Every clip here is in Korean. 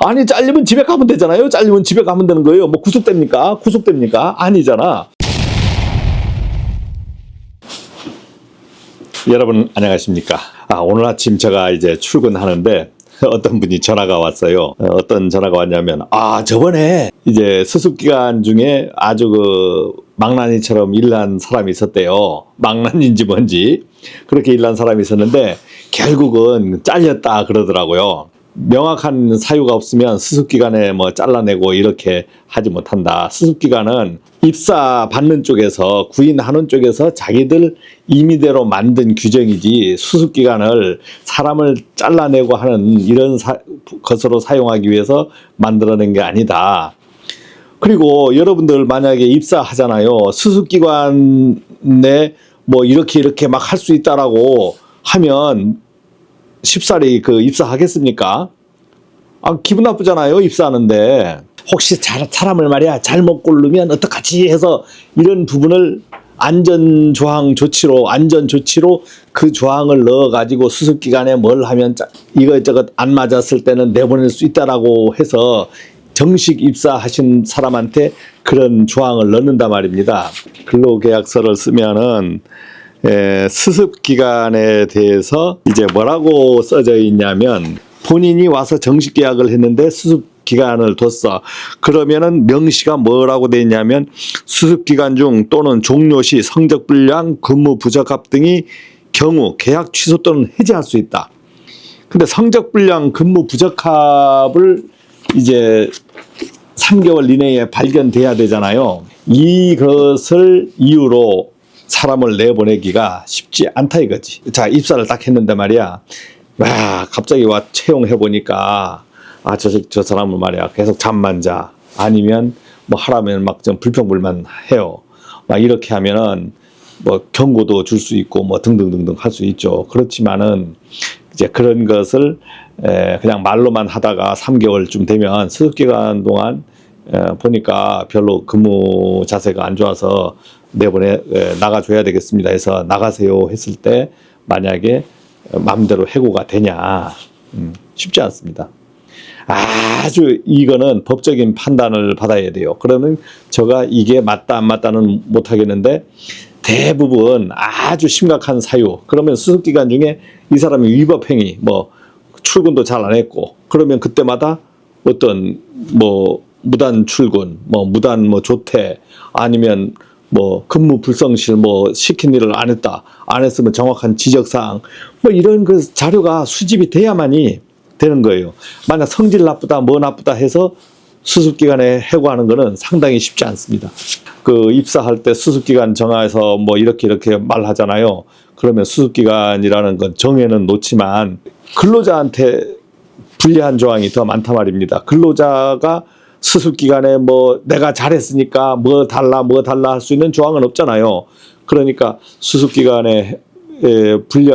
아니 잘리면 집에 가면 되잖아요. 잘리면 집에 가면 되는 거예요. 뭐 구속됩니까? 구속됩니까? 아니잖아. 여러분 안녕하십니까? 오늘 아침 제가 이제 출근하는데 어떤 분이 전화가 왔어요. 어떤 전화가 왔냐면 저번에 이제 수습 기간 중에 아주 망나니처럼 일난 사람이 있었대요. 망나니인지 뭔지 그렇게 일난 사람이 있었는데 결국은 잘렸다 그러더라고요. 명확한 사유가 없으면 수습기간에 뭐 잘라내고 이렇게 하지 못한다. 수습기간은 입사 받는 쪽에서 구인하는 쪽에서 자기들 임의대로 만든 규정이지 수습기간을 사람을 잘라내고 하는 이런 것으로 사용하기 위해서 만들어낸 게 아니다. 그리고 여러분들 만약에 입사하잖아요. 수습기간에 뭐 이렇게 막 할 수 있다라고 하면 쉽사리 입사하겠습니까? 기분 나쁘잖아요. 입사하는데 혹시 사람을 말이야 잘못 고르면 어떡하지 해서 이런 부분을 안전 조치로 그 조항을 넣어가지고 수습기간에 뭘 하면 이것저것 안 맞았을 때는 내보낼 수 있다라고 해서 정식 입사하신 사람한테 그런 조항을 넣는단 말입니다. 근로계약서를 쓰면은 수습기간에 대해서 이제 뭐라고 써져 있냐면 본인이 와서 정식 계약을 했는데 수습기간을 뒀어. 그러면은 명시가 뭐라고 돼 있냐면 수습기간 중 또는 종료 시 성적불량, 근무 부적합 등이 경우 계약 취소 또는 해지할 수 있다. 근데 성적불량, 근무 부적합을 이제 3개월 이내에 발견돼야 되잖아요. 이것을 이유로 사람을 내보내기가 쉽지 않다 이거지. 자, 입사를 딱 했는데 말이야. 갑자기 채용해 보니까 저 사람은 말이야 계속 잠만 자. 아니면 뭐 하라면 막 좀 불평불만 해요. 막 이렇게 하면은 뭐 경고도 줄 수 있고 뭐 등등등등 할 수 있죠. 그렇지만은 이제 그런 것을 그냥 말로만 하다가 3개월쯤 되면 수습기간 동안 보니까 별로 근무 자세가 안 좋아서 나가줘야 되겠습니다 해서 나가세요 했을 때 만약에 마음대로 해고가 되냐 쉽지 않습니다. 아주 이거는 법적인 판단을 받아야 돼요. 그러면 제가 이게 맞다 안 맞다는 못 하겠는데 대부분 아주 심각한 사유 그러면 수습기간 중에 이 사람이 위법행위 뭐 출근도 잘 안 했고 그러면 그때마다 어떤 뭐 무단 출근 무단 조퇴 아니면 뭐 근무 불성실 시킨 일을 안 했으면 정확한 지적사항 이런 자료가 수집이 돼야만이 되는 거예요. 만약 성질 나쁘다 나쁘다 해서 수습기간에 해고하는 거는 상당히 쉽지 않습니다. 입사할 때 수습기간 정해서 이렇게 말하잖아요. 그러면 수습기간이라는 건 정해는 놓지만 근로자한테 불리한 조항이 더 많단 말입니다. 근로자가 수습기간에 내가 잘했으니까 뭐 달라 할 수 있는 조항은 없잖아요. 그러니까 수습기간에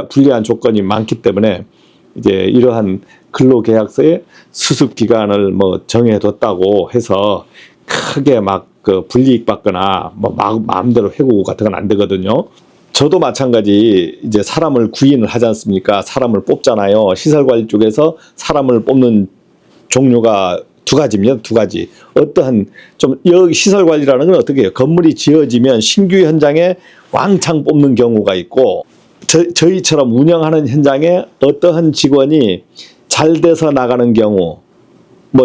불리한 조건이 많기 때문에 이제 이러한 근로계약서에 수습기간을 정해뒀다고 해서 크게 불이익 받거나 마음대로 해고 같은 건 안 되거든요. 저도 마찬가지 이제 사람을 구인을 하지 않습니까? 사람을 뽑잖아요. 시설관리 쪽에서 사람을 뽑는 종류가 두 가지입니다. 두 가지. 어떠한 여기 시설관리라는 건 어떻게 해요? 건물이 지어지면 신규 현장에 왕창 뽑는 경우가 있고 저희처럼 운영하는 현장에 어떠한 직원이 잘 돼서 나가는 경우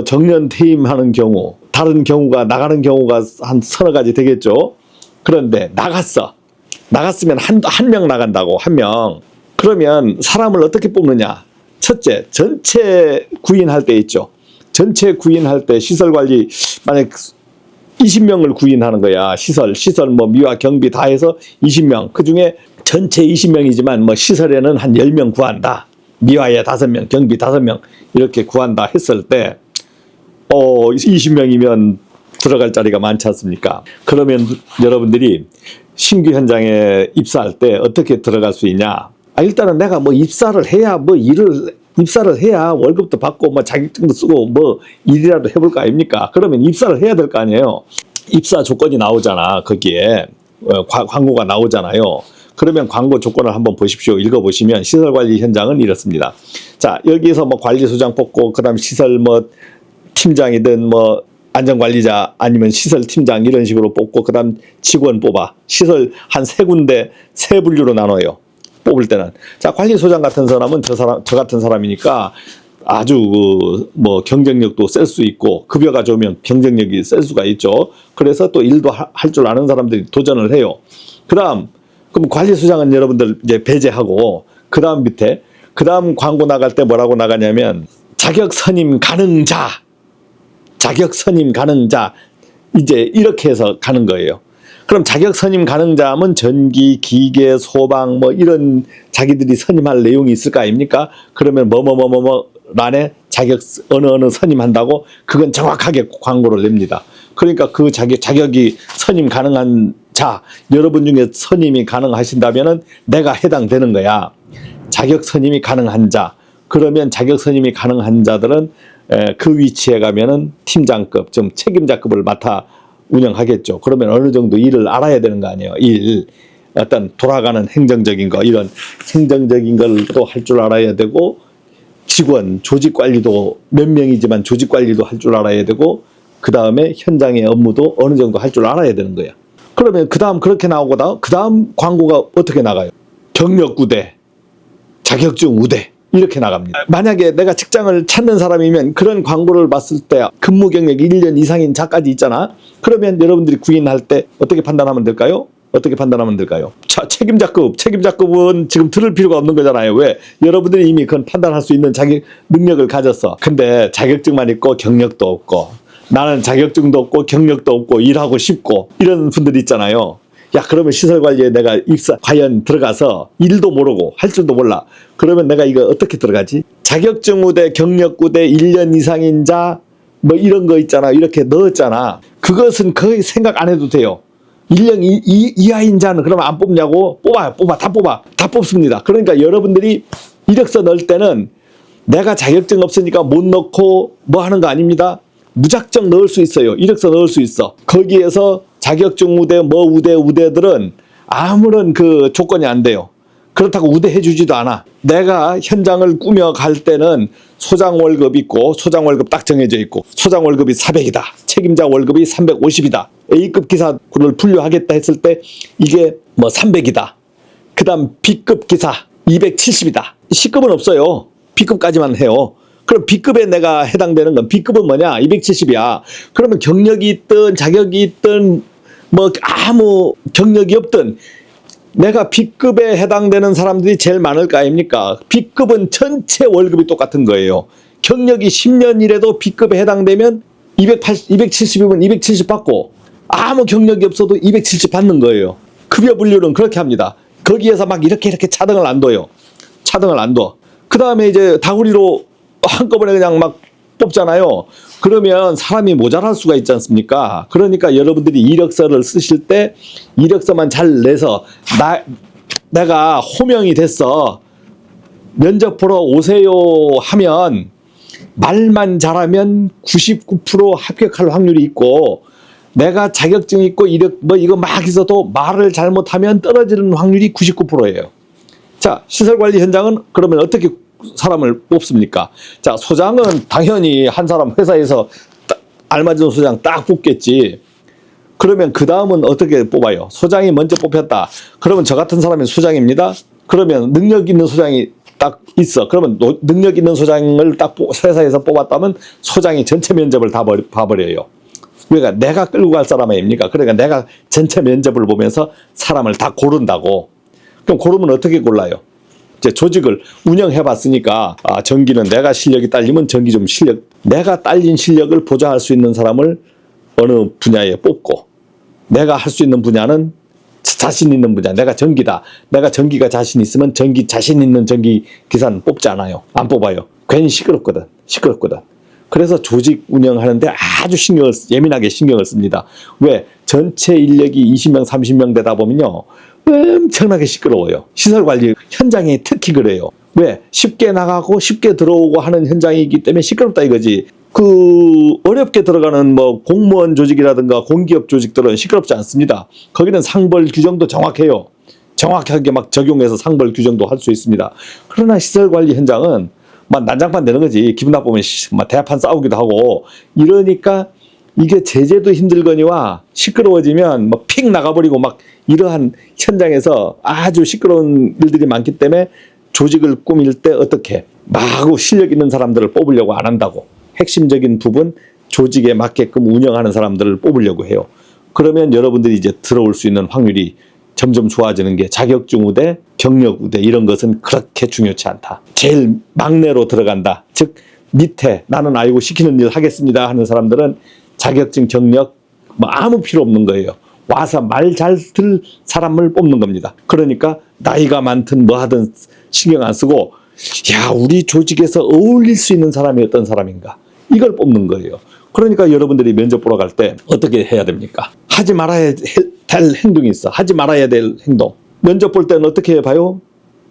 정년 퇴임하는 경우 다른 경우가 나가는 경우가 한 서너 가지 되겠죠. 그런데 나갔으면 한 명 나간다고 한 명. 그러면 사람을 어떻게 뽑느냐? 첫째, 전체 구인할 때 있죠. 전체 구인할 때 시설관리 만약 20명을 구인하는 거야. 시설 미화 경비 다 해서 20명. 그중에 전체 20명이지만 시설에는 한 10명 구한다. 미화에 5명, 경비 5명 이렇게 구한다 했을 때 20명이면 들어갈 자리가 많지 않습니까? 그러면 여러분들이 신규 현장에 입사할 때 어떻게 들어갈 수 있냐? 일단은 내가 입사를 해야 월급도 받고 자격증도 쓰고 일이라도 해볼 거 아닙니까? 그러면 입사를 해야 될 거 아니에요. 입사 조건이 나오잖아. 거기에 광고가 나오잖아요. 그러면 광고 조건을 한번 보십시오. 읽어보시면 시설관리 현장은 이렇습니다. 자, 여기서 관리소장 뽑고 그다음 시설 팀장이든 뭐 안전관리자 아니면 시설팀장 이런 식으로 뽑고 그다음 직원 뽑아. 시설 한 세 군데 세 분류로 나눠요. 뽑을 때는. 자, 관리소장 같은 사람은 저 같은 사람이니까 아주 뭐 경쟁력도 셀 수 있고 급여가 좋으면 경쟁력이 셀 수가 있죠. 그래서 또 일도 할 줄 아는 사람들이 도전을 해요. 그럼 관리소장은 여러분들 이제 배제하고 그다음 밑에 그다음 광고 나갈 때 뭐라고 나가냐면 자격 선임 가능자 이제 이렇게 해서 가는 거예요. 그럼 자격 선임 가능자면 전기, 기계, 소방 뭐 이런 자기들이 선임할 내용이 있을 거 아닙니까? 그러면 란에 자격 어느 선임한다고 그건 정확하게 광고를 냅니다. 그러니까 그 자격이 선임 가능한 자, 여러분 중에 선임이 가능하신다면은 내가 해당되는 거야. 자격 선임이 가능한 자. 그러면 자격 선임이 가능한 자들은 그 위치에 가면은 팀장급, 좀 책임자급을 맡아 운영하겠죠. 그러면 어느 정도 일을 알아야 되는 거 아니에요. 어떤 돌아가는 행정적인 거, 이런 행정적인 걸 또 할 줄 알아야 되고, 직원, 조직 관리도 몇 명이지만 조직 관리도 할 줄 알아야 되고, 그 다음에 현장의 업무도 어느 정도 할 줄 알아야 되는 거야. 그러면 그 다음 그렇게 나오고, 그 다음 광고가 어떻게 나가요? 경력구대, 자격증 우대. 이렇게 나갑니다. 만약에 내가 직장을 찾는 사람이면 그런 광고를 봤을 때 근무 경력이 1년 이상인 자까지 있잖아. 그러면 여러분들이 구인할 때 어떻게 판단하면 될까요? 자, 책임자급은 지금 들을 필요가 없는 거잖아요. 왜? 여러분들이 이미 그건 판단할 수 있는 자기 능력을 가졌어. 근데 자격증만 있고 경력도 없고, 나는 자격증도 없고 경력도 없고 일하고 싶고 이런 분들이 있잖아요. 야, 그러면 시설관리에 내가 과연 들어가서 일도 모르고 할 줄도 몰라. 그러면 내가 이거 어떻게 들어가지? 자격증 우대, 경력 우대, 1년 이상인 자, 뭐 이런 거 있잖아. 이렇게 넣었잖아. 그것은 거의 생각 안 해도 돼요. 1년 이하인 자는 그러면 안 뽑냐고? 다 뽑습니다. 그러니까 여러분들이 이력서 넣을 때는 내가 자격증 없으니까 못 넣고 뭐 하는 거 아닙니다. 무작정 넣을 수 있어요. 이력서 넣을 수 있어. 거기에서 자격증 우대, 우대들은 아무런 그 조건이 안 돼요. 그렇다고 우대해 주지도 않아. 내가 현장을 꾸며갈 때는 소장 월급 있고, 소장 월급 딱 정해져 있고, 소장 월급이 400이다. 책임자 월급이 350이다. A급 기사를 분류하겠다 했을 때 이게 뭐 300이다. 그 다음 B급 기사 270이다. C급은 없어요. B급까지만 해요. 그럼 B급에 내가 해당되는 건 B급은 뭐냐? 270이야. 그러면 경력이 있든 자격이 있든 뭐 아무 경력이 없든 내가 B급에 해당되는 사람들이 제일 많을 거 아닙니까? B급은 전체 월급이 똑같은 거예요. 경력이 10년이라도 B급에 해당되면 270이면 270 받고 아무 경력이 없어도 270 받는 거예요. 급여 분류는 그렇게 합니다. 거기에서 막 이렇게 차등을 안 둬요. 그 다음에 이제 다구리로 한꺼번에 그냥 막 뽑잖아요. 그러면 사람이 모자랄 수가 있지 않습니까? 그러니까 여러분들이 이력서를 쓰실 때 이력서만 잘 내서 내가 호명이 됐어. 면접 보러 오세요 하면 말만 잘하면 99% 합격할 확률이 있고, 내가 자격증 있고 이력 뭐 이거 막 있어도 말을 잘못하면 떨어지는 확률이 99%예요. 자, 시설관리 현장은 그러면 어떻게 사람을 뽑습니까? 자, 소장은 당연히 한 사람 회사에서 알맞은 소장 딱 뽑겠지. 그러면 그 다음은 어떻게 뽑아요? 소장이 먼저 뽑혔다. 그러면 저 같은 사람이 소장입니다. 그러면 능력 있는 소장이 딱 있어. 그러면 능력 있는 소장을 딱 회사에서 뽑았다면 소장이 전체 면접을 다 봐버려요. 그러니까 내가 끌고 갈 사람 아닙니까? 그러니까 내가 전체 면접을 보면서 사람을 다 고른다고. 그럼 고르면 어떻게 골라요? 이제 조직을 운영해 봤으니까 전기는 내가 실력이 딸리면 전기 좀 내가 딸린 실력을 보좌할 수 있는 사람을 어느 분야에 뽑고, 내가 할 수 있는 분야는 자신 있는 분야, 내가 전기다. 내가 전기가 자신 있으면 자신 있는 전기 기사는 뽑지 않아요. 안 뽑아요. 괜히 시끄럽거든. 그래서 조직 운영하는데 아주 예민하게 신경을 씁니다. 왜? 전체 인력이 20명, 30명 되다 보면요, 엄청나게 시끄러워요. 시설관리 현장이 특히 그래요. 왜? 쉽게 나가고 쉽게 들어오고 하는 현장이기 때문에 시끄럽다 이거지. 어렵게 들어가는 뭐 공무원 조직이라든가 공기업 조직들은 시끄럽지 않습니다. 거기는 상벌 규정도 정확해요. 정확하게 막 적용해서 상벌 규정도 할 수 있습니다. 그러나 시설관리 현장은 막 난장판 되는 거지. 기분 나쁘면 막 대합판 싸우기도 하고 이러니까 이게 제재도 힘들거니와 시끄러워지면 뭐 픽 나가버리고 막 이러한 현장에서 아주 시끄러운 일들이 많기 때문에 조직을 꾸밀 때 어떻게 마구 실력 있는 사람들을 뽑으려고 안 한다고. 핵심적인 부분 조직에 맞게끔 운영하는 사람들을 뽑으려고 해요. 그러면 여러분들이 이제 들어올 수 있는 확률이 점점 좋아지는 게 자격증 우대, 경력 우대 이런 것은 그렇게 중요치 않다. 제일 막내로 들어간다. 즉 밑에 나는 알고 시키는 일 하겠습니다 하는 사람들은 자격증, 경력 뭐 아무 필요 없는 거예요. 와서 말 잘 들 사람을 뽑는 겁니다. 그러니까 나이가 많든 뭐 하든 신경 안 쓰고 야 우리 조직에서 어울릴 수 있는 사람이 어떤 사람인가 이걸 뽑는 거예요. 그러니까 여러분들이 면접 보러 갈 때 어떻게 해야 됩니까? 하지 말아야 될 행동이 있어. 하지 말아야 될 행동. 면접 볼 때는 어떻게 봐요?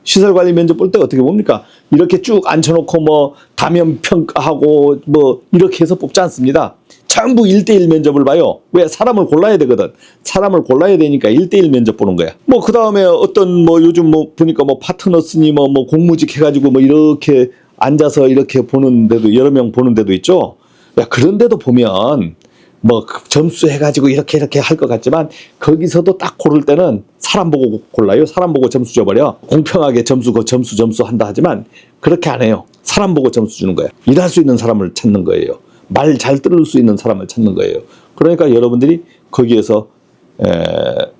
시설관리 면접 볼 때 어떻게 봅니까? 이렇게 쭉 앉혀놓고 뭐 다면 평가하고 뭐 이렇게 해서 뽑지 않습니다. 전부 1대1 면접을 봐요. 왜? 사람을 골라야 되거든. 사람을 골라야 되니까 1대1 면접 보는 거야. 뭐 그 다음에 어떤 뭐 요즘 뭐 보니까 뭐 파트너스니 뭐 공무직 해가지고 뭐 이렇게 앉아서 이렇게 보는 데도 여러 명 보는 데도 있죠. 야 그런 데도 보면 뭐 점수 해가지고 이렇게 할 것 같지만 거기서도 딱 고를 때는 사람 보고 골라요. 사람 보고 점수 줘버려. 공평하게 점수 한다 하지만 그렇게 안 해요. 사람 보고 점수 주는 거야. 일할 수 있는 사람을 찾는 거예요. 말 잘 들을 수 있는 사람을 찾는 거예요. 그러니까 여러분들이 거기에서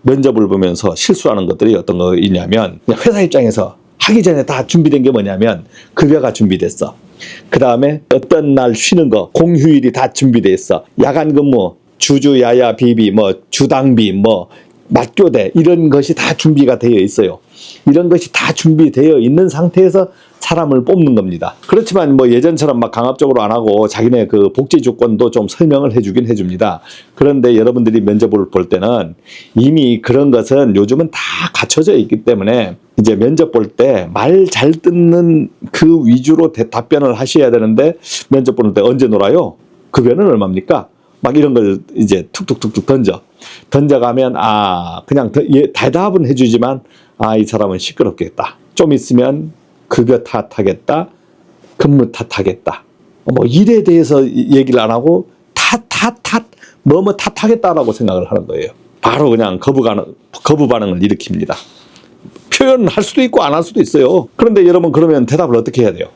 면접을 보면서 실수하는 것들이 어떤 거 있냐면 회사 입장에서 하기 전에 다 준비된 게 뭐냐면 급여가 준비됐어. 그 다음에 어떤 날 쉬는 거 공휴일이 다 준비돼 있어. 야간 근무, 주주 야야 비비, 뭐 주당비, 뭐 맞교대 이런 것이 다 준비가 되어 있어요. 이런 것이 다 준비되어 있는 상태에서 사람을 뽑는 겁니다. 그렇지만 뭐 예전처럼 막 강압적으로 안 하고 자기네 그 복지 조건도 좀 설명을 해주긴 해줍니다. 그런데 여러분들이 면접을 볼 때는 이미 그런 것은 요즘은 다 갖춰져 있기 때문에 이제 면접 볼 때 말 잘 듣는 그 위주로 답변을 하셔야 되는데 면접 보는 때 언제 놀아요? 급여는 얼마입니까? 막 이런 걸 이제 툭툭툭툭 던져가면 그냥 대답은 해주지만 이 사람은 시끄럽겠다. 좀 있으면 급여 탓하겠다. 근무 탓하겠다. 뭐 일에 대해서 얘기를 안 하고 뭐뭐 탓하겠다라고 생각을 하는 거예요. 바로 그냥 거부 반응을 일으킵니다. 표현할 수도 있고 안 할 수도 있어요. 그런데 여러분 그러면 대답을 어떻게 해야 돼요?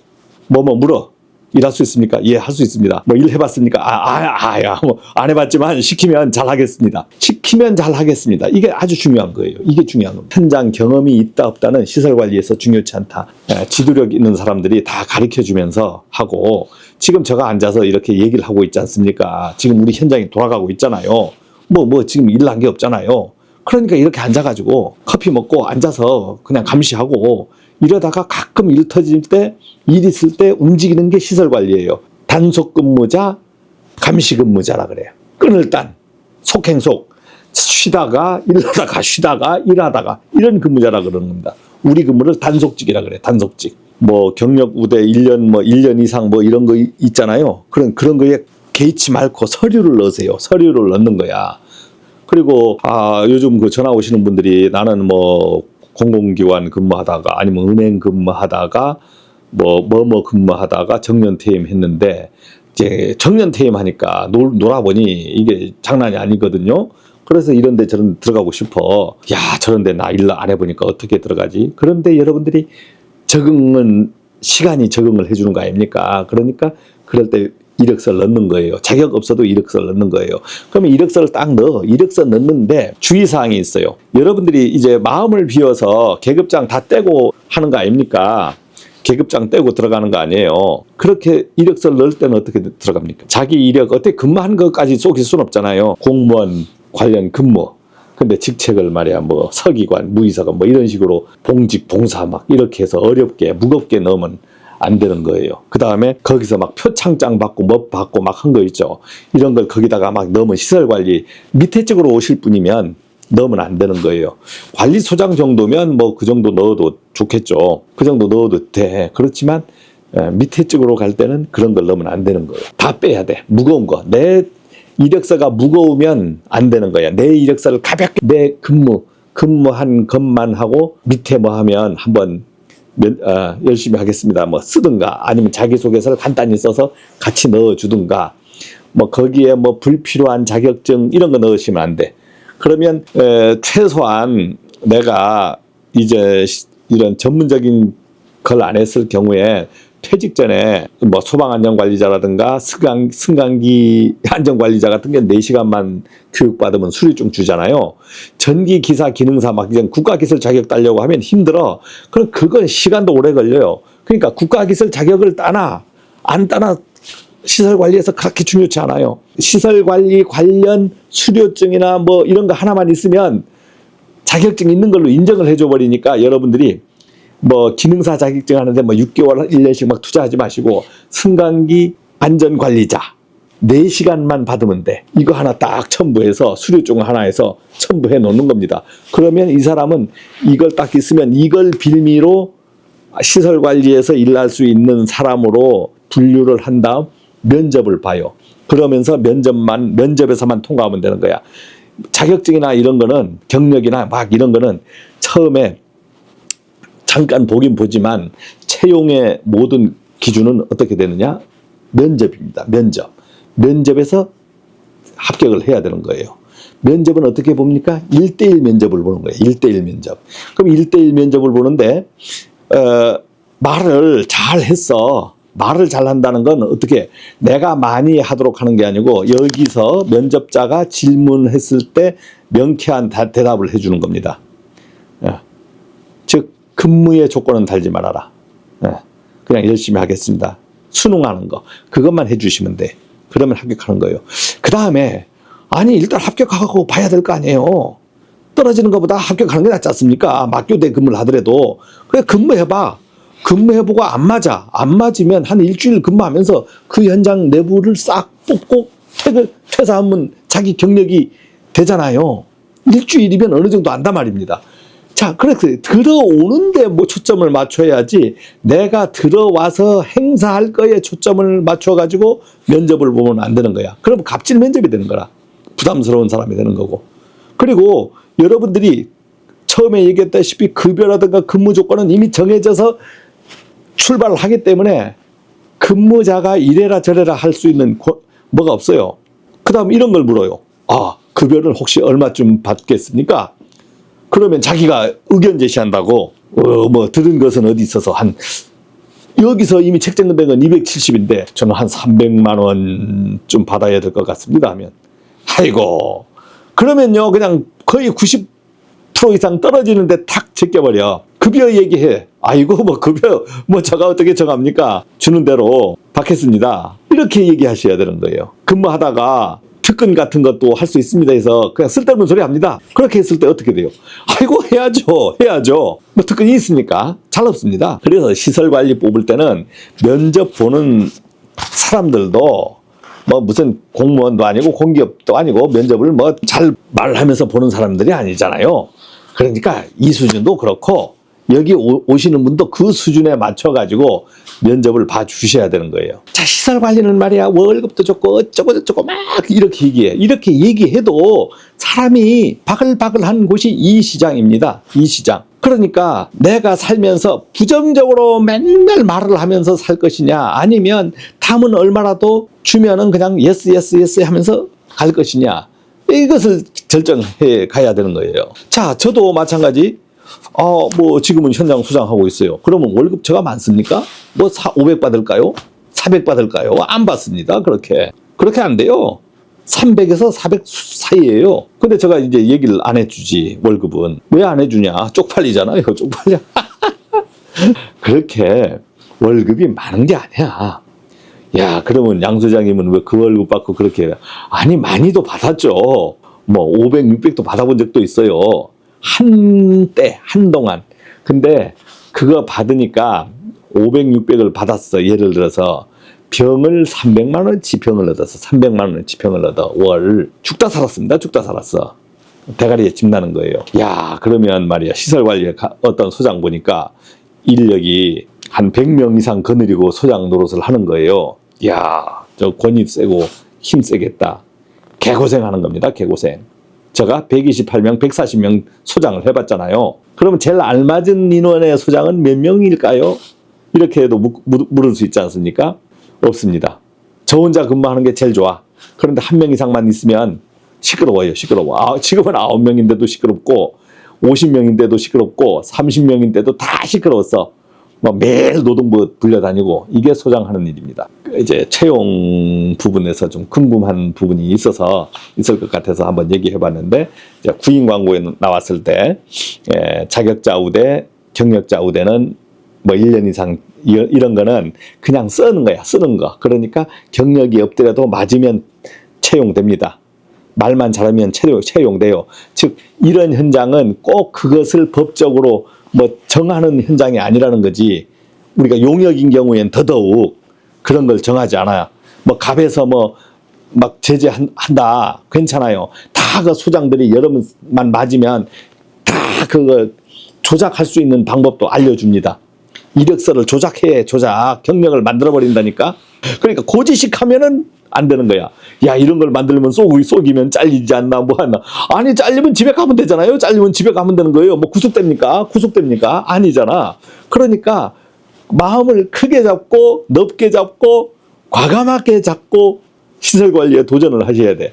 뭐 물어. 일할 수 있습니까? 예, 할 수 있습니다. 뭐 일 해봤습니까? 뭐 안 해봤지만 시키면 잘 하겠습니다. 시키면 잘 하겠습니다. 이게 아주 중요한 거예요. 이게 중요한 겁니다. 현장 경험이 있다 없다는 시설 관리에서 중요치 않다. 지도력 있는 사람들이 다 가르쳐 주면서 하고 지금 제가 앉아서 이렇게 얘기를 하고 있지 않습니까? 지금 우리 현장이 돌아가고 있잖아요. 뭐 지금 일 난 게 없잖아요. 그러니까 이렇게 앉아가지고 커피 먹고 앉아서 그냥 감시하고 이러다가 가끔 일 터질 때, 일 있을 때 움직이는 게 시설 관리예요. 단속 근무자, 감시 근무자라 그래요. 끊을 단, 속행속, 쉬다가 일하다가 쉬다가 일하다가 이런 근무자라 그러는 겁니다. 우리 근무를 단속직이라 그래요. 단속직. 뭐 경력 우대 1년 이상 뭐 이런 거 있잖아요. 그런 거에 개의치 말고 서류를 넣으세요. 서류를 넣는 거야. 그리고 요즘 그 전화 오시는 분들이 나는 뭐 공공기관 근무하다가 아니면 은행 근무하다가 뭐 근무하다가 정년퇴임 했는데 이제 정년퇴임 하니까 놀아보니 이게 장난이 아니거든요. 그래서 이런데 저런 들어가고 싶어. 야 저런데 나 일 안 해보니까 어떻게 들어가지? 그런데 여러분들이 시간이 적응을 해주는 거 아닙니까? 그러니까 그럴 때 이력서를 넣는 거예요. 자격 없어도 이력서를 넣는 거예요. 그러면 이력서를 딱 넣어. 이력서 넣는데 주의사항이 있어요. 여러분들이 이제 마음을 비워서 계급장 다 떼고 하는 거 아닙니까? 계급장 떼고 들어가는 거 아니에요. 그렇게 이력서를 넣을 때는 어떻게 들어갑니까? 자기 이력 어떻게 근무한 것까지 쏘길 수는 없잖아요. 공무원 관련 근무. 근데 직책을 말이야 뭐 서기관, 무이사관 뭐 이런 식으로 봉직, 봉사 막 이렇게 해서 어렵게 무겁게 넣으면 안 되는 거예요. 그 다음에 거기서 막 표창장 받고 뭐 받고 막 한 거 있죠. 이런 걸 거기다가 막 넣으면 시설관리 밑에 쪽으로 오실 분이면 넣으면 안 되는 거예요. 관리소장 정도면 뭐 그 정도 넣어도 좋겠죠. 그 정도 넣어도 돼. 그렇지만 밑에 쪽으로 갈 때는 그런 걸 넣으면 안 되는 거예요. 다 빼야 돼. 무거운 거. 내 이력서가 무거우면 안 되는 거야. 내 이력서를 가볍게 내 근무한 것만 하고 밑에 뭐 하면 한번 열심히 하겠습니다. 뭐 쓰든가 아니면 자기소개서를 간단히 써서 같이 넣어주든가 뭐 거기에 뭐 불필요한 자격증 이런 거 넣으시면 안 돼. 그러면 최소한 내가 이제 이런 전문적인 걸 안 했을 경우에 퇴직 전에 뭐 소방안전관리자라든가 승강기 안전관리자 같은 게 4시간만 교육받으면 수료증 주잖아요. 전기기사 기능사 막 이제 국가기술 자격 따려고 하면 힘들어. 그럼 그건 시간도 오래 걸려요. 그러니까 국가기술 자격을 따나 안 따나 시설관리에서 그렇게 중요치 않아요. 시설관리 관련 수료증이나 뭐 이런 거 하나만 있으면 자격증 있는 걸로 인정을 해줘 버리니까 여러분들이 뭐 기능사 자격증 하는데 뭐 6개월 1년씩 막 투자하지 마시고 승강기 안전관리자 4시간만 받으면 돼. 이거 하나 딱 첨부해서 수료증 하나 해서 첨부해 놓는 겁니다. 그러면 이 사람은 이걸 딱 있으면 이걸 빌미로 시설관리에서 일할 수 있는 사람으로 분류를 한 다음 면접을 봐요. 그러면서 면접에서만 통과하면 되는 거야. 자격증이나 이런 거는 경력이나 막 이런 거는 처음에 잠깐 보긴 보지만 채용의 모든 기준은 어떻게 되느냐? 면접입니다. 면접에서 합격을 해야 되는 거예요. 면접은 어떻게 봅니까? 1대1 면접을 보는 거예요. 1대1 면접. 그럼 1대1 면접을 보는데 말을 잘 했어. 말을 잘한다는 건 어떻게 내가 많이 하도록 하는 게 아니고 여기서 면접자가 질문했을 때 명쾌한 대답을 해주는 겁니다. 즉 근무의 조건은 달지 말아라. 그냥 열심히 하겠습니다. 수능하는 거 그것만 해주시면 돼. 그러면 합격하는 거예요. 그 다음에 아니 일단 합격하고 봐야 될 거 아니에요. 떨어지는 것보다 합격하는 게 낫지 않습니까? 막교대 근무를 하더라도 그래 근무해봐. 근무해보고 안 맞으면 한 일주일 근무하면서 그 현장 내부를 싹 뽑고 퇴사하면 자기 경력이 되잖아요. 일주일이면 어느 정도 안단 말입니다. 자, 그렇게 들어오는데 뭐 초점을 맞춰야지 내가 들어와서 행사할 거에 초점을 맞춰가지고 면접을 보면 안 되는 거야. 그러면 갑질 면접이 되는 거라. 부담스러운 사람이 되는 거고. 그리고 여러분들이 처음에 얘기했다시피 급여라든가 근무 조건은 이미 정해져서 출발을 하기 때문에 근무자가 이래라 저래라 할 수 있는 뭐가 없어요. 그 다음 이런 걸 물어요. 아, 급여는 혹시 얼마쯤 받겠습니까? 그러면 자기가 의견 제시한다고 뭐 들은 것은 어디 있어서 여기서 이미 책정된 건 270인데 저는 한 300만 원쯤 받아야 될 것 같습니다 하면 아이고 그러면요 그냥 거의 90% 이상 떨어지는데 탁 제껴버려. 급여 얘기해. 아이고 뭐 급여 뭐 제가 어떻게 정합니까? 주는 대로 받겠습니다. 이렇게 얘기하셔야 되는 거예요. 근무하다가 특근 같은 것도 할 수 있습니다 해서 그냥 쓸데없는 소리 합니다. 그렇게 했을 때 어떻게 돼요? 아이고 해야죠. 뭐 특근이 있습니까? 잘 없습니다. 그래서 시설관리 뽑을 때는 면접 보는 사람들도 뭐 무슨 공무원도 아니고 공기업도 아니고 면접을 뭐 잘 말하면서 보는 사람들이 아니잖아요. 그러니까 이 수준도 그렇고 여기 오시는 분도 그 수준에 맞춰가지고 면접을 봐주셔야 되는 거예요. 자, 시설 관리는 말이야 월급도 좋고 어쩌고 저쩌고 막 이렇게 얘기해. 이렇게 얘기해도 사람이 바글바글한 곳이 이 시장입니다. 이 시장. 그러니까 내가 살면서 부정적으로 맨날 말을 하면서 살 것이냐 아니면 담은 얼마라도 주면은 그냥 예스 하면서 갈 것이냐 이것을 결정해 가야 되는 거예요. 자, 저도 마찬가지 뭐 지금은 현장 수장하고 있어요. 그러면 월급 제가 많습니까? 뭐 500 받을까요? 400 받을까요? 안 받습니다. 그렇게 안 돼요. 300에서 400 사이예요. 근데 제가 이제 얘기를 안 해주지. 월급은 왜 안 해주냐? 쪽팔리잖아요. 쪽팔려. 그렇게 월급이 많은 게 아니야. 야, 그러면 양 소장님은 왜 그 월급 받고 그렇게 해요? 아니 많이도 받았죠. 뭐 500, 600도 받아본 적도 있어요. 한동안. 근데 그거 받으니까 500, 600을 받았어. 예를 들어서 병을 300만 원치 병을 얻어서 300만 원치 병을 얻어. 월 죽다 살았습니다. 죽다 살았어. 대가리에 집 나는 거예요. 야, 그러면 말이야 시설관리에 어떤 소장 보니까 인력이 한 100명 이상 거느리고 소장 노릇을 하는 거예요. 야, 저 권위 세고 힘 세겠다. 개고생하는 겁니다. 개고생. 제가 128명, 140명 소장을 해봤잖아요. 그러면 제일 알맞은 인원의 소장은 몇 명일까요? 이렇게 해도 물을 수 있지 않습니까? 없습니다. 저 혼자 근무하는 게 제일 좋아. 그런데 한 명 이상만 있으면 시끄러워요. 시끄러워. 지금은 9명인데도 시끄럽고 50명인데도 시끄럽고 30명인데도 다 시끄러웠어. 뭐 매일 노동부 불려다니고 이게 소장하는 일입니다. 이제 채용 부분에서 좀 궁금한 부분이 있을 것 같아서 한번 얘기해봤는데, 구인 광고에 나왔을 때 자격자 우대, 경력자 우대는 뭐 1년 이상 이런 거는 그냥 쓰는 거야. 쓰는 거. 그러니까 경력이 없더라도 맞으면 채용됩니다. 말만 잘하면 채용돼요. 즉 이런 현장은 꼭 그것을 법적으로 뭐 정하는 현장이 아니라는 거지. 우리가 용역인 경우엔 더더욱 그런 걸 정하지 않아요. 뭐 갑에서 뭐 막 제재한다. 괜찮아요. 다 그 소장들이 여러 번만 맞으면 다 그거 조작할 수 있는 방법도 알려줍니다. 이력서를 조작 경력을 만들어버린다니까. 그러니까 고지식하면은 안 되는 거야. 야, 이런 걸 만들면 속이면 잘리지 않나 뭐 하나. 아니, 잘리면 집에 가면 되잖아요. 잘리면 집에 가면 되는 거예요. 뭐 구속됩니까? 아니잖아. 그러니까 마음을 크게 잡고 넓게 잡고 과감하게 잡고 시설 관리에 도전을 하셔야 돼.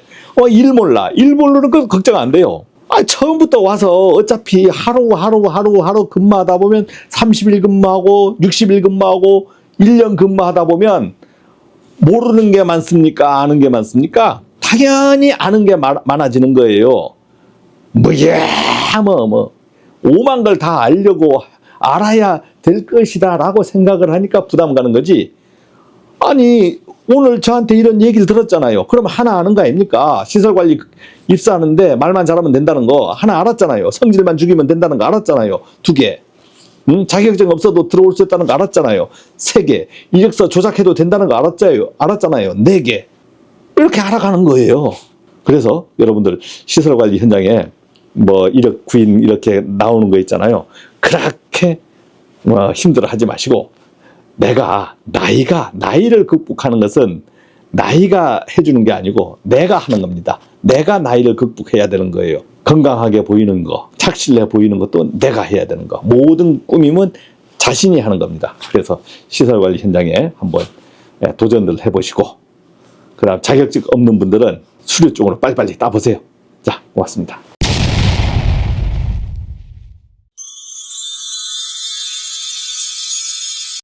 일 모르는 거 걱정 안 돼요. 처음부터 와서 어차피 하루 근무하다 보면 30일 근무하고 60일 근무하고 1년 근무하다 보면 모르는 게 많습니까? 아는 게 많습니까? 당연히 아는 게 많아지는 거예요. 오만 걸 다 알아야 될 것이다 라고 생각을 하니까 부담 가는 거지. 아니, 오늘 저한테 이런 얘기를 들었잖아요. 그러면 하나 아는 거 아닙니까? 시설관리 입사하는데 말만 잘하면 된다는 거 하나 알았잖아요. 성질만 죽이면 된다는 거 알았잖아요. 2개. 자격증 없어도 들어올 수 있다는 거 알았잖아요. 3개. 이력서 조작해도 된다는 거 알았잖아요. 4개. 이렇게 알아가는 거예요. 그래서 여러분들 시설관리 현장에 뭐 이력 구인 이렇게 나오는 거 있잖아요. 그렇게 힘들어 하지 마시고, 나이를 극복하는 것은 나이가 해주는 게 아니고 내가 하는 겁니다. 내가 나이를 극복해야 되는 거예요. 건강하게 보이는 거, 착실해 보이는 것도 내가 해야 되는 거. 모든 꾸밈은 자신이 하는 겁니다. 그래서 시설관리 현장에 한번 도전을 해보시고, 그다음 자격증 없는 분들은 수료 쪽으로 빨리빨리 따보세요. 자, 고맙습니다.